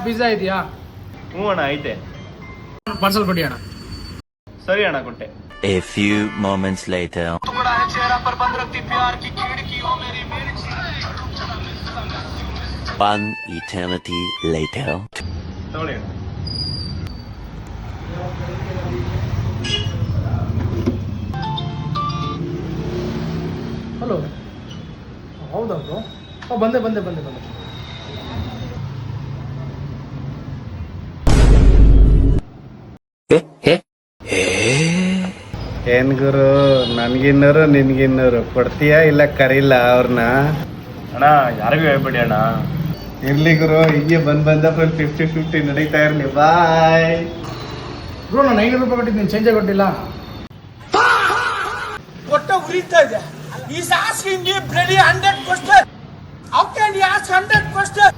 Pizza ಇದೆಯಾ? ಹ್ಞೂ ಅಣ್ಣ ಐತೆ. ಪಾರ್ಸಲ್ ಕೊಡಿ ಅಣ್ಣ. ಸರಿ ಅಣ್ಣ ಕೊಟ್ಟೆ. A few moments later. One eternity later. ತಗೊಳ್ಳಿ ಅಣ್ಣ. ಹಲೋ, ಹೌದಾ ಬ್ರೋ? ಬಂದೆ. ಏನ್ ಗುರು, ನನ್ಗಿನ್ನೋರು ನಿನ್ಗಿನ್ನೋರು ಕೊಡ್ತೀಯಾ ಇಲ್ಲ ಕರೀಲ್ಲ ಅವ್ರನ್ನ? ಅಣ್ಣ ಯಾರಿಗೂ ಹೇಳ್ಬೇಡಿ ಅಣ್ಣ. ಇರ್ಲಿ ಗುರು, ಹೀಗೆ ಬಂದ 50-50 ನಡೀತಾ ಇರ್ಲಿ. ಬಾಯ್ ಬ್ರೋ, ನಾನು 500 ರೂಪಾಯಿ ಕೊಟ್ಟಿದ್ದೀನಿ, ಚೇಂಜೇ ಕೊಟ್ಟಿಲ್ಲ. ಹೊಟ್ಟೆ ಉರಿತಾ ಇದೆ. He's asking me bloody 100 questions. How can he ask 100 questions?